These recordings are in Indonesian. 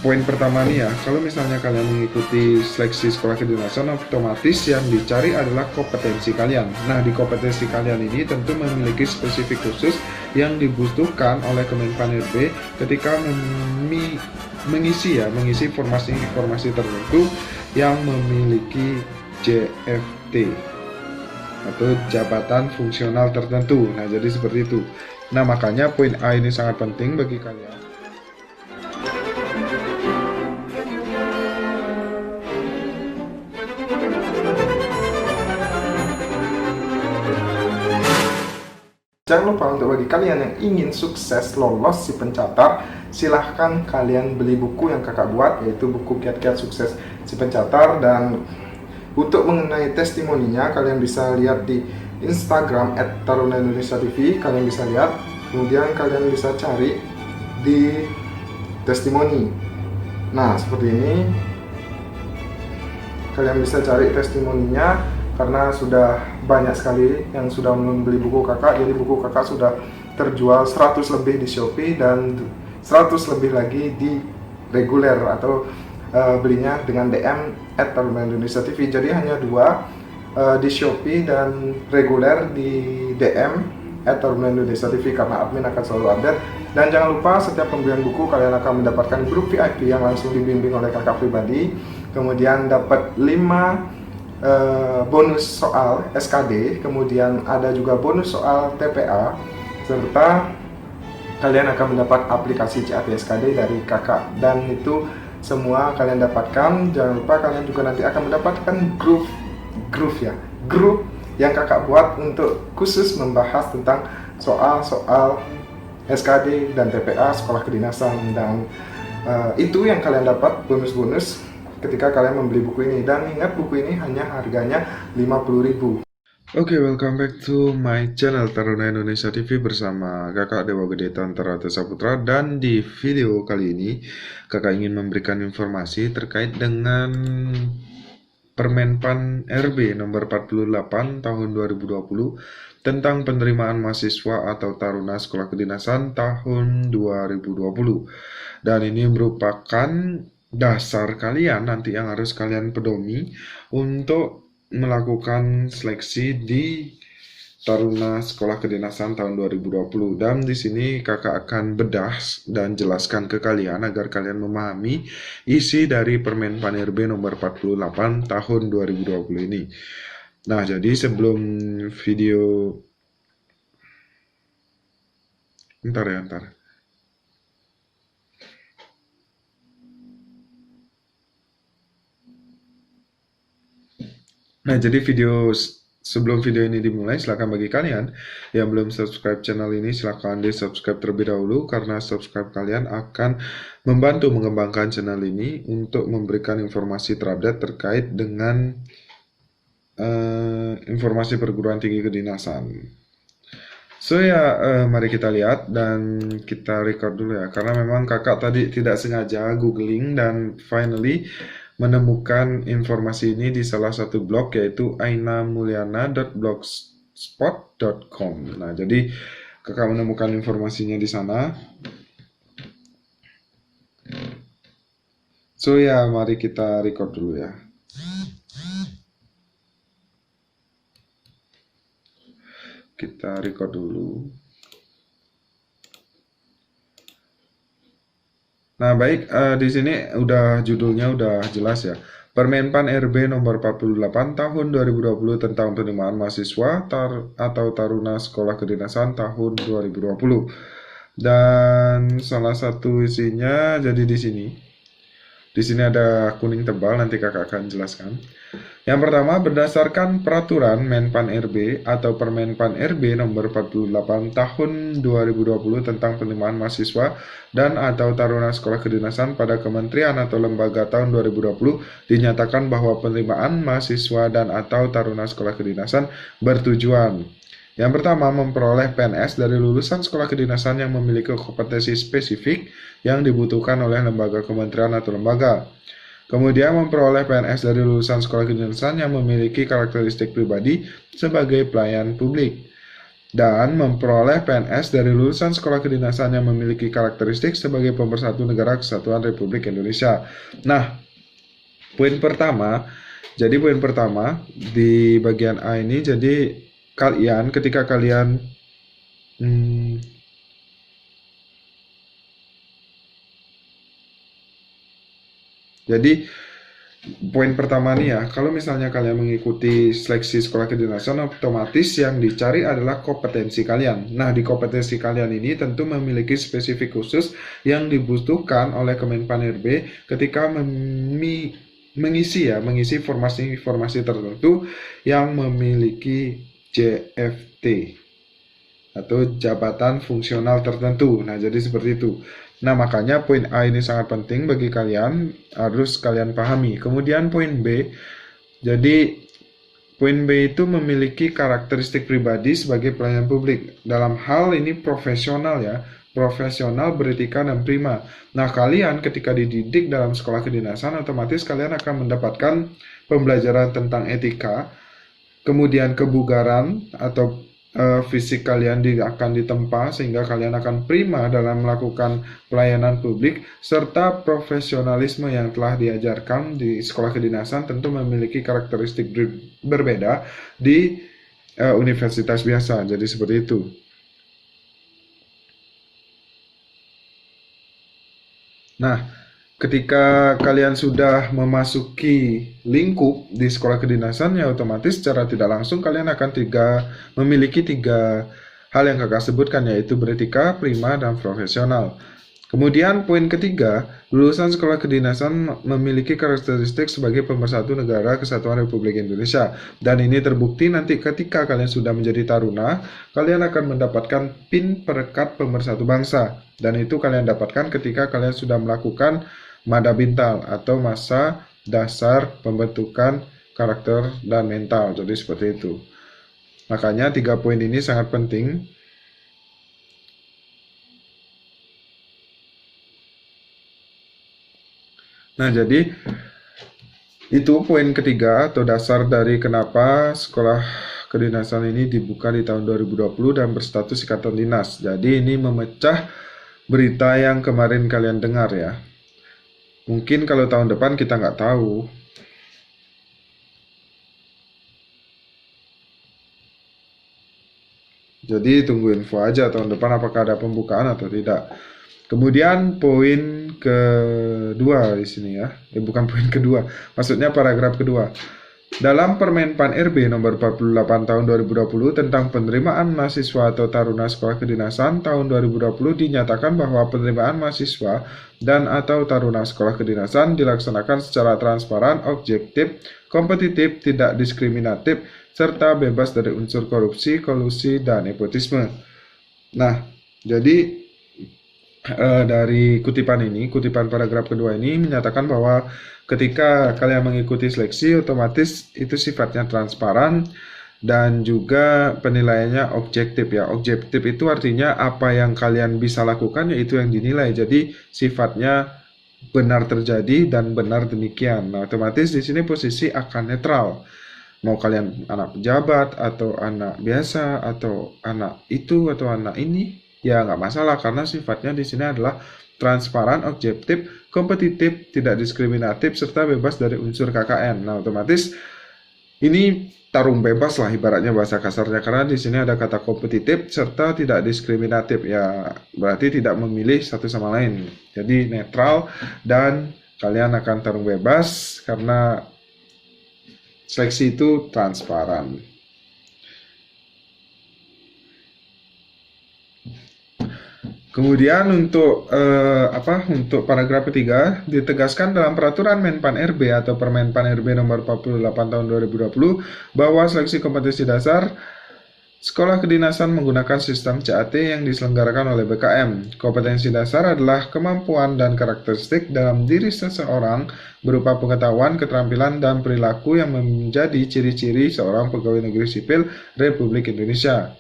Poin pertama nih ya, kalau misalnya kalian mengikuti seleksi sekolah kedinasan, otomatis yang dicari adalah kompetensi kalian. Nah, di kompetensi kalian ini tentu memiliki spesifik khusus yang dibutuhkan oleh Kemenpan RB ketika mengisi informasi tertentu yang memiliki JFT atau jabatan fungsional tertentu. Nah, jadi seperti itu. Nah, makanya poin A ini sangat penting bagi kalian. Jangan lupa untuk bagi kalian yang ingin sukses lolos si pencatar, silahkan kalian beli buku yang kakak buat, yaitu buku Kiat-Kiat Sukses si Pencatar. Dan untuk mengenai testimoninya, kalian bisa lihat di Instagram @taruna_indonesia_tv, kalian bisa lihat. Kemudian kalian bisa cari di testimoni. Nah, seperti ini. Kalian bisa cari testimoninya karena sudah banyak sekali yang sudah membeli buku kakak. Jadi buku kakak sudah terjual 100 lebih di Shopee dan 100 lebih lagi di reguler atau belinya dengan DM @taruna_indonesia_tv. Jadi hanya dua, di Shopee dan reguler di DM @taruna_indonesia_tv, karena admin akan selalu update. Dan jangan lupa setiap pembelian buku kalian akan mendapatkan grup VIP yang langsung dibimbing oleh kakak pribadi. Kemudian dapat 5 bonus soal SKD, kemudian ada juga bonus soal TPA, serta kalian akan mendapat aplikasi CAT SKD dari kakak. Dan itu semua kalian dapatkan. Jangan lupa kalian juga nanti akan mendapatkan grup yang kakak buat untuk khusus membahas tentang soal-soal SKD dan TPA sekolah kedinasan. Dan itu yang kalian dapat bonus-bonus ketika kalian membeli buku ini. Dan ingat, buku ini hanya harganya 50.000. Oke, welcome back to my channel Taruna Indonesia TV bersama kakak Dewa Gede Tantara Saputra. Dan di video kali ini kakak ingin memberikan informasi terkait dengan Permenpan RB nomor 48 tahun 2020 tentang penerimaan mahasiswa atau taruna sekolah kedinasan tahun 2020. Dan ini merupakan dasar kalian nanti yang harus kalian pedomi untuk melakukan seleksi di taruna sekolah kedinasan tahun 2020. Dan di sini kakak akan bedah dan jelaskan ke kalian agar kalian memahami isi dari Permenpan RB nomor 48 tahun 2020 ini. Nah, jadi sebelum video Ntar. Nah, jadi sebelum video ini dimulai, silakan bagi kalian yang belum subscribe channel ini, silakan di subscribe terlebih dahulu, karena subscribe kalian akan membantu mengembangkan channel ini untuk memberikan informasi terupdate terkait dengan informasi perguruan tinggi kedinasan. So ya, mari kita lihat dan kita record dulu ya, karena memang kakak tadi tidak sengaja googling dan finally menemukan informasi ini di salah satu blog, yaitu ainamulyana.blogspot.com. Nah, jadi kakak menemukan informasinya di sana. So ya, mari kita record dulu ya. Kita record dulu. Nah, baik, di sini judulnya udah jelas ya. Permenpan RB nomor 48 tahun 2020 tentang penerimaan mahasiswa atau taruna sekolah kedinasan tahun 2020. Dan salah satu isinya jadi di sini. Di sini ada kuning tebal, nanti kakak akan jelaskan. Yang pertama, berdasarkan peraturan Menpan RB atau Permenpan RB nomor 48 tahun 2020 tentang penerimaan mahasiswa dan atau taruna sekolah kedinasan pada kementerian atau lembaga tahun 2020, dinyatakan bahwa penerimaan mahasiswa dan atau taruna sekolah kedinasan bertujuan: yang pertama, memperoleh PNS dari lulusan sekolah kedinasan yang memiliki kompetensi spesifik yang dibutuhkan oleh lembaga kementerian atau lembaga. Kemudian, memperoleh PNS dari lulusan sekolah kedinasan yang memiliki karakteristik pribadi sebagai pelayan publik. dan memperoleh PNS dari lulusan sekolah kedinasan yang memiliki karakteristik sebagai pemersatu negara kesatuan Republik Indonesia. Nah, poin pertama di bagian A ini, jadi ketika kalian jadi poin pertama nih ya, kalau misalnya kalian mengikuti seleksi sekolah kedinasan, otomatis yang dicari adalah kompetensi kalian. Nah, di kompetensi kalian ini tentu memiliki spesifik khusus yang dibutuhkan oleh Kemenpan RB ketika mengisi informasi-informasi tertentu yang memiliki JFT atau jabatan fungsional tertentu. Nah, jadi seperti itu. Nah, makanya poin A ini sangat penting bagi kalian, harus kalian pahami. Kemudian poin B, jadi poin B itu memiliki karakteristik pribadi sebagai pelayan publik. Dalam hal ini profesional ya, profesional, beretika, dan prima. Nah, kalian ketika dididik dalam sekolah kedinasan, otomatis kalian akan mendapatkan pembelajaran tentang etika, kemudian kebugaran atau fisik kalian akan ditempa sehingga kalian akan prima dalam melakukan pelayanan publik, serta profesionalisme yang telah diajarkan di sekolah kedinasan tentu memiliki karakteristik berbeda di universitas biasa. Jadi seperti itu. Nah, ketika kalian sudah memasuki lingkup di sekolah kedinasan, ya otomatis secara tidak langsung kalian akan memiliki tiga hal yang kakak sebutkan, yaitu beretika, prima, dan profesional. Kemudian poin ketiga, lulusan sekolah kedinasan memiliki karakteristik sebagai pemersatu negara kesatuan Republik Indonesia. Dan ini terbukti nanti ketika kalian sudah menjadi taruna, kalian akan mendapatkan PIN perekat pemersatu bangsa. Dan itu kalian dapatkan ketika kalian sudah melakukan Mada Bintal atau masa dasar pembentukan karakter dan mental. Jadi seperti itu. Makanya 3 poin ini sangat penting. Nah, jadi itu poin ketiga atau dasar dari kenapa sekolah kedinasan ini dibuka di tahun 2020 dan berstatus ikatan dinas. Jadi ini memecah berita yang kemarin kalian dengar ya. Mungkin kalau tahun depan kita nggak tahu. Jadi tunggu info aja tahun depan apakah ada pembukaan atau tidak. Kemudian poin kedua di sini ya. Bukan poin kedua, maksudnya paragraf kedua. Dalam Permenpan RB nomor 48 tahun 2020 tentang penerimaan mahasiswa atau taruna sekolah kedinasan tahun 2020 dinyatakan bahwa penerimaan mahasiswa dan atau taruna sekolah kedinasan dilaksanakan secara transparan, objektif, kompetitif, tidak diskriminatif, serta bebas dari unsur korupsi, kolusi, dan nepotisme. Nah, jadi dari kutipan paragraf kedua ini menyatakan bahwa ketika kalian mengikuti seleksi, otomatis itu sifatnya transparan dan juga penilaiannya objektif ya. Objektif itu artinya apa yang kalian bisa lakukan yaitu yang dinilai. Jadi sifatnya benar terjadi dan benar demikian. Nah, otomatis di sini posisi akan netral. Mau kalian anak pejabat atau anak biasa atau anak itu atau anak ini, ya nggak masalah karena sifatnya di sini adalah transparan, objektif, kompetitif, tidak diskriminatif, serta bebas dari unsur KKN. Nah, otomatis ini tarung bebas lah ibaratnya bahasa kasarnya, karena di sini ada kata kompetitif serta tidak diskriminatif, ya berarti tidak memilih satu sama lain. Jadi netral dan kalian akan tarung bebas karena seleksi itu transparan. Kemudian untuk paragraf ketiga ditegaskan dalam peraturan Menpan RB atau Permenpan RB nomor 48 tahun 2020 bahwa seleksi kompetensi dasar sekolah kedinasan menggunakan sistem CAT yang diselenggarakan oleh BKM. Kompetensi dasar adalah kemampuan dan karakteristik dalam diri seseorang berupa pengetahuan, keterampilan, dan perilaku yang menjadi ciri-ciri seorang pegawai negeri sipil Republik Indonesia.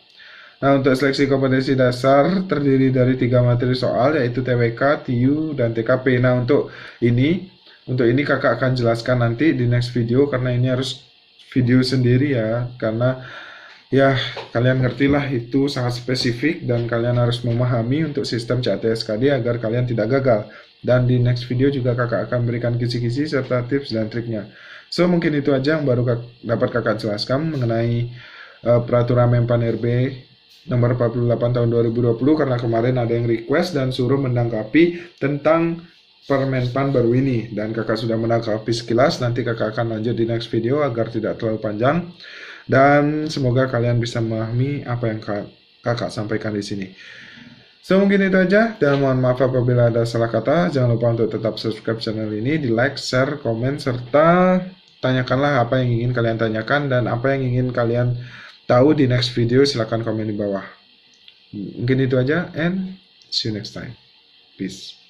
Nah, untuk seleksi kompetensi dasar terdiri dari 3 materi soal, yaitu TWK, TIU, dan TKP. Nah, untuk ini kakak akan jelaskan nanti di next video, karena ini harus video sendiri ya, karena Ya, kalian ngertilah itu sangat spesifik dan kalian harus memahami untuk sistem CATSKD agar kalian tidak gagal. Dan di next video juga kakak akan berikan kisi-kisi serta tips dan triknya. So, mungkin itu aja yang baru dapat kakak jelaskan mengenai peraturan Menpan RB nomor 48 tahun 2020, karena kemarin ada yang request dan suruh menanggapi tentang Permenpan baru ini, dan kakak sudah menanggapi sekilas. Nanti kakak akan lanjut di next video agar tidak terlalu panjang, dan semoga kalian bisa memahami apa yang kakak sampaikan di sini. So, mungkin itu aja, dan mohon maaf apabila ada salah kata. Jangan lupa untuk tetap subscribe channel ini, di like, share, komen, serta tanyakanlah apa yang ingin kalian tanyakan dan apa yang ingin kalian tahu di next video. Silahkan komen di bawah. Mungkin itu aja, and see you next time. Peace.